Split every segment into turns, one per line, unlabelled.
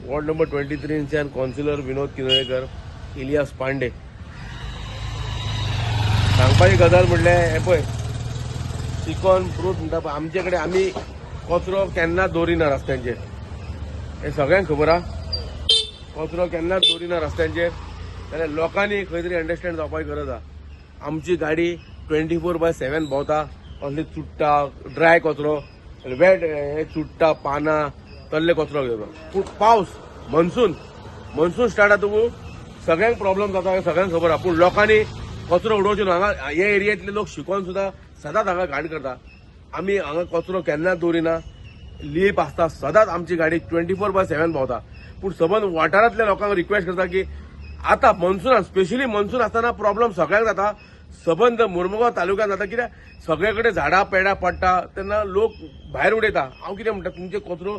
Ward number 23च्यान counsellor विनोद किनोळेकर, इलियास पांडे. सांगपाची गजाल म्हणल्यार हे पळय, चिकन फ्रूट म्हणटा पळय, आमचे कडेन आमी कचरो केन्ना दवरिना रस्त्यांचेर. हे सगळ्यांक खबर आहा. कचरो केन्नाच दवरिना रस्त्यांचेर. जाल्यार लोकांनी खंय तरी अंडरस्टँड जावपाची गरज आहा. आमची गाडी 24/7 भोंवता. असले चुट्टा ड्राय कचरो, वेट हे चुट्टा पानां तल्ले कचरो घेवन. पूण पावस मनसून स्टार्ट जातकूच सगळ्यांक प्रॉब्लेम जाता हें सगळ्यांक खबर आहा. पूण लोकांनी कचरो उडोवचे न्हू. हांगा हे एरियेंतले लोक शिकून सुद्दां सदांच हांगा घाण करता. आमी हांगा कचरो केन्नाच दवरिना. लीप आसता सदांच. आमची गाडी 24/7 भोंवता. पूण सबंद वाठारांतल्या लोकांक रिक्वेस्ट करता की आतां मनसूनान, स्पेशली मनसून आसतना प्रॉब्लेम सगळ्यांक जाता. सबंद मुर्मुगांव तालुक्यात जाता. कित्याक सगळे कडेन झाडां पेडां पडटा तेन्ना लोक भायर उडयता. हांव कितें म्हणटा, तुमचे कचरो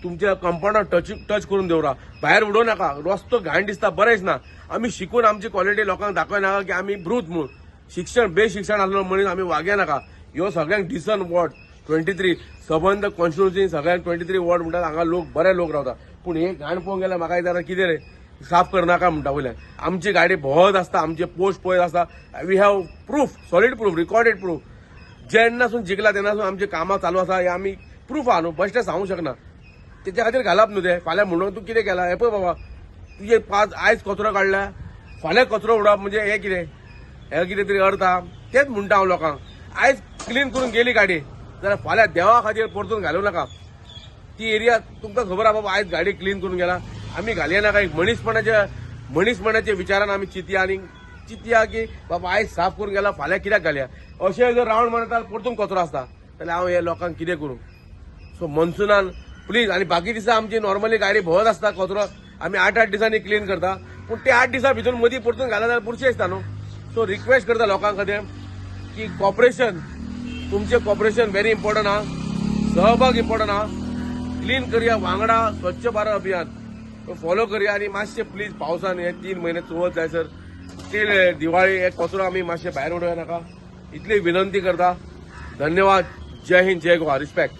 तुमच्या कंपाउंडार टच करून दवरा, भायर उडोव नाका. रस्तो घाण दिसता, बरें दिसना. आमी शिकून आमची क्वॉलिटी लोकांक दाखयनाका की आमी ब्रूथ म्हूण. शिक्षण बेशिक्षण आसलो मनीस आमी वागे नाका. ह्यो सगळ्यांक डिसन वॉर्ड 23 सबंद कॉन्स्टिट्युन्सी सगळ्यांक 23 वॉर्ड म्हणटात. हांगा लोक बरे लोक रावता. पूण हे घाण पळोवंक गेल्यार म्हाका दिसता कितें रे, साफ करनाका म्हणटा वयल्यान. आमची गाडी भोंवत आसता, आमचे पोस्ट पळयत आसता. We have proof, solid proof, recorded proof. जेन्नासून जिंकला तेन्नासून आमची कामां चालू आसा. हे आमी प्रूफ आहा न्हू, बेश्टें सांगूंक शकना. तेच्या खातीर घालप न्हू ते. फाल्यां म्हणून तूं कितें केलां हे पळय बाबा, तुजे आयज कचरो काडला, फाल्यां कचरो उडोवप म्हणजे हे कितें, हे कितें तरी अर्थ आहा. तेच म्हणटा हांव लोकांक. आयज क्लीन करून गेली गाडी जाल्यार फाल्यां देवा खातीर परतून घालूं नाका. ती एरिया तुमकां खबर आहा बाबा, आयज गाडी क्लीन करून गेला, आमी घालया नाका. एक मनीसपणाच्या विचारान आमी चिंतया की बाबा आयज साफ करून गेला, फाल्यां कित्याक घालया. अशें जर रावंड मारता परतून कचरो आसता जाल्यार हांव हे लोकांक कितें करूं. सो मनसुनान प्लीज. आनी बाकी दिसा आमची नॉर्मली गाडी भोंवत आसता. कचरो आमी 8 दिसांनी क्लीन करता. पूण ते 8 दिसां भितर मदीं परतून घाला जाल्यार पुरशें दिसता न्हू. सो रिक्वेस्ट करता लोकां खातीर की कॉपरेशन, तुमचें कॉपरेशन व्हेरी इम्पॉर्टंट आहा. सहभाग इम्पॉर्टंट आहा. क्लीन करया वांगडा. स्वच्छ भारत अभियान फॉलो करया. आनी मातशें प्लीज पावसान हे 3 म्हयने चवथ जायसर टील दिवाळी हे कचरो आमी मातशें भायर उडोवया नाका. इतली विनंती करता. धन्यवाद. जय हिंद, जय गोवा. रिस्पेक्ट.